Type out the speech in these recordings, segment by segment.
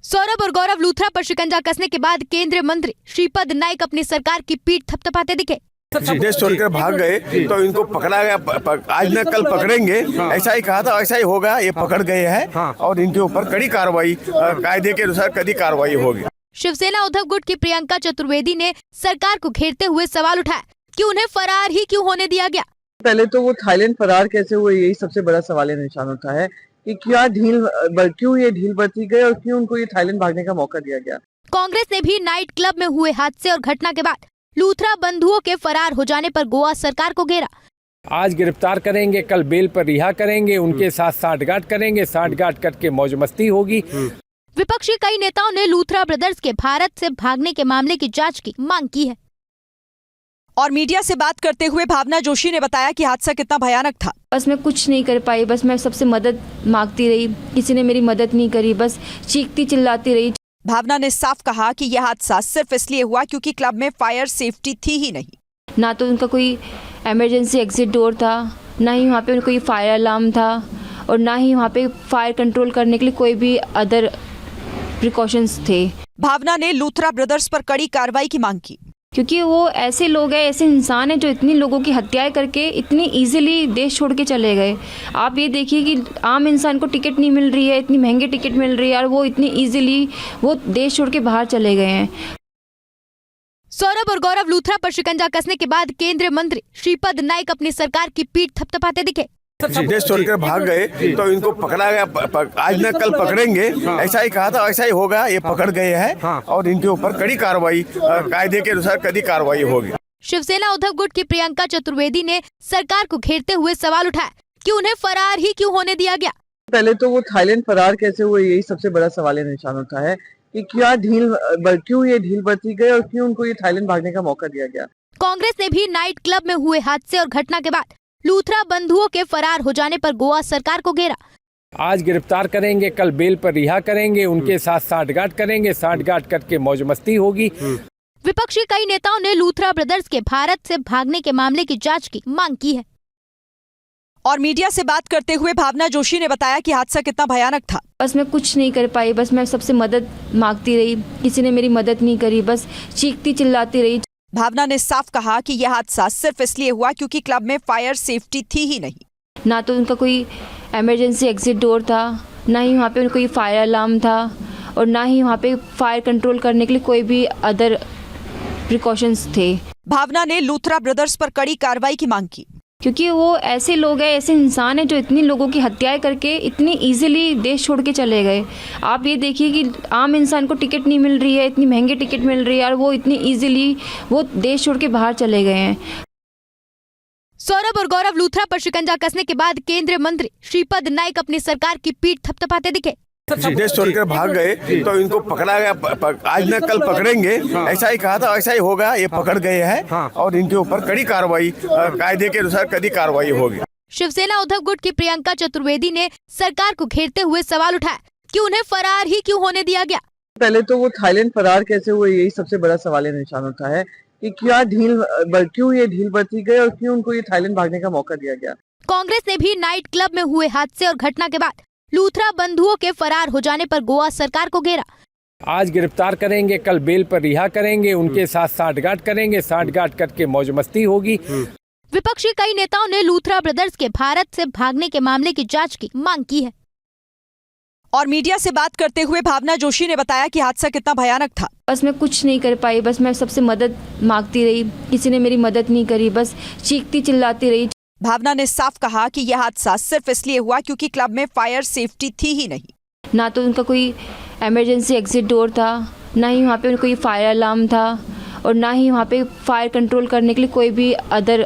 सौरभ और गौरव लूथरा पर शिकंजा कसने के बाद केंद्रीय मंत्री श्रीपद नाइक अपनी सरकार की पीठ थपथपाते दिखे। देश छोड़कर भाग गए तो इनको पकड़ा गया, आज न कल पकड़ेंगे, ऐसा ही कहा था, ऐसा ही होगा। ये पकड़ गए हैं और इनके ऊपर कड़ी कार्रवाई, कायदे के अनुसार कड़ी कार्रवाई होगी। शिवसेना उद्धव गुट की प्रियंका चतुर्वेदी ने सरकार को घेरते हुए सवाल उठाया कि उन्हें फरार ही क्यों होने दिया गया। पहले तो वो थाईलैंड फरार कैसे हुए, यही सबसे बड़ा सवाल निशान होता है कि क्यों ये ढील बरती गई और क्यों उनको ये थाईलैंड भागने का मौका दिया गया। कांग्रेस ने भी नाइट क्लब में हुए हादसे और घटना के बाद लूथरा बंधुओं के फरार हो जाने पर गोवा सरकार को घेरा। आज गिरफ्तार करेंगे, कल बेल पर रिहा करेंगे, उनके साथ साठगांठ करेंगे, साठगांठ करके मौज मस्ती होगी। विपक्षी कई नेताओं ने लूथरा ब्रदर्स के भारत से भागने के मामले की जांच की मांग की है। और मीडिया से बात करते हुए भावना जोशी ने बताया कि हादसा कितना भयानक था। बस मैं कुछ नहीं कर पाई, बस मैं सबसे मदद मांगती रही, किसी ने मेरी मदद नहीं करी, बस चीखती चिल्लाती रही। भावना ने साफ कहा कि यह हादसा सिर्फ इसलिए हुआ क्योंकि क्लब में फायर सेफ्टी थी ही नहीं। ना तो उनका कोई इमरजेंसी एग्जिट डोर था, ना ही वहाँ पे कोई फायर अलार्म था, और ना ही वहाँ पे फायर कंट्रोल करने के लिए कोई भी अदर प्रिकॉशंस थे। भावना ने लूथरा ब्रदर्स पर कड़ी कार्रवाई की मांग की, क्योंकि वो ऐसे लोग हैं, ऐसे इंसान हैं जो इतनी लोगों की हत्याएं करके इतनी इजीली देश छोड़ के चले गए। आप ये देखिए कि आम इंसान को टिकट नहीं मिल रही है, इतनी महंगी टिकट मिल रही है, और वो इतनी इजीली वो देश छोड़ के बाहर चले गए हैं। सौरभ और गौरव लूथरा पर शिकंजा कसने के बाद केंद्रीय मंत्री श्रीपद नाइक अपनी सरकार की पीठ थपथपाते दिखे। देश छोड़कर भाग गए तो इनको पकड़ा गया, आज न कल पकड़ेंगे, ऐसा ही कहा था, ऐसा ही होगा। ये पकड़ गए हैं और इनके ऊपर कड़ी कार्रवाई, कायदे के अनुसार कड़ी कार्रवाई होगी। शिवसेना उद्धव गुट की प्रियंका चतुर्वेदी ने सरकार को घेरते हुए सवाल उठाया कि उन्हें फरार ही क्यों होने दिया गया। पहले तो वो थाईलैंड फरार कैसे हुए, यही सबसे बड़ा सवाल निशान होता है कि क्यों ये ढील बरती गई और क्यों उनको ये थाईलैंड भागने का मौका दिया गया। कांग्रेस ने भी नाइट क्लब में हुए हादसे और घटना के बाद लूथरा बंधुओं के फरार हो जाने पर गोवा सरकार को घेरा। आज गिरफ्तार करेंगे, कल बेल पर रिहा करेंगे, उनके साथ साठगांठ करेंगे, साठगांठ करके मौज मस्ती होगी। विपक्षी कई नेताओं ने लूथरा ब्रदर्स के भारत से भागने के मामले की जांच की मांग की है। और मीडिया से बात करते हुए भावना जोशी ने बताया कि हादसा कितना भयानक था। बस मैं कुछ नहीं कर पाई, बस मैं सबसे मदद मांगती रही, किसी ने मेरी मदद नहीं करी, बस चीखती चिल्लाती रही। भावना ने साफ कहा कि यह हादसा सिर्फ इसलिए हुआ क्योंकि क्लब में फायर सेफ्टी थी ही नहीं। ना तो उनका कोई इमरजेंसी एग्जिट डोर था, ना ही वहाँ पे कोई फायर अलार्म था, और ना ही वहाँ पे फायर कंट्रोल करने के लिए कोई भी अदर प्रिकॉशंस थे। भावना ने लूथरा ब्रदर्स पर कड़ी कार्रवाई की मांग की, क्योंकि वो ऐसे लोग हैं, ऐसे इंसान हैं जो इतनी लोगों की हत्याएं करके इतनी इजीली देश छोड़ के चले गए। आप ये देखिए कि आम इंसान को टिकट नहीं मिल रही है, इतनी महंगी टिकट मिल रही है, और वो इतनी इजीली वो देश छोड़ के बाहर चले गए हैं। सौरभ और गौरव लूथरा पर शिकंजा कसने के बाद केंद्रीय मंत्री श्रीपद नाइक अपनी सरकार की पीठ थपथपाते दिखे। देश छोड़कर भाग गए तो इनको पकड़ा गया, आज न कल पकड़ेंगे, ऐसा ही कहा था, ऐसा ही होगा। ये पकड़ गए हैं और इनके ऊपर कड़ी कार्रवाई, कायदे के अनुसार कड़ी कार्रवाई होगी। शिवसेना उद्धव गुट की प्रियंका चतुर्वेदी ने सरकार को घेरते हुए सवाल उठाया कि उन्हें फरार ही क्यों होने दिया गया। पहले तो वो थाईलैंड फरार कैसे हुए, यही सबसे बड़ा सवाल निशान होता है कि क्यों ये ढील बरती गई और क्यों उनको ये थाईलैंड भागने का मौका दिया गया। कांग्रेस ने भी नाइट क्लब में हुए हादसे और घटना के बाद लूथरा बंधुओं के फरार हो जाने पर गोवा सरकार को घेरा। आज गिरफ्तार करेंगे, कल बेल पर रिहा करेंगे, उनके साथ साठगांठ करेंगे, साठगांठ करके मौज मस्ती होगी। विपक्षी कई नेताओं ने लूथरा ब्रदर्स के भारत से भागने के मामले की जांच की मांग की है। और मीडिया से बात करते हुए भावना जोशी ने बताया कि हादसा कितना भयानक था। बस मैं कुछ नहीं कर पाई, बस मैं सबसे मदद मांगती रही, किसी ने मेरी मदद नहीं करी, बस चीखती चिल्लाती रही। भावना ने साफ कहा कि यह हादसा सिर्फ इसलिए हुआ क्योंकि क्लब में फायर सेफ्टी थी ही नहीं। ना तो उनका कोई इमरजेंसी एग्जिट डोर था, ना ही वहाँ पे कोई फायर अलार्म था, और ना ही वहाँ पे फायर कंट्रोल करने के लिए कोई भी अदर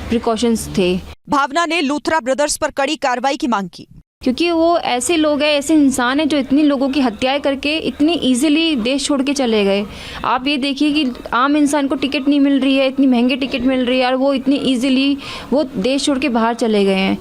प्रिकॉशंस थे। भावना ने लूथरा ब्रदर्स पर कड़ी कार्रवाई की मांग की, क्योंकि वो ऐसे लोग हैं, ऐसे इंसान हैं जो इतनी लोगों की हत्याएं करके इतनी इजीली देश छोड़ के चले गए। आप ये देखिए कि आम इंसान को टिकट नहीं मिल रही है, इतनी महंगी टिकट मिल रही है, और वो इतनी इजीली वो देश छोड़ के बाहर चले गए हैं।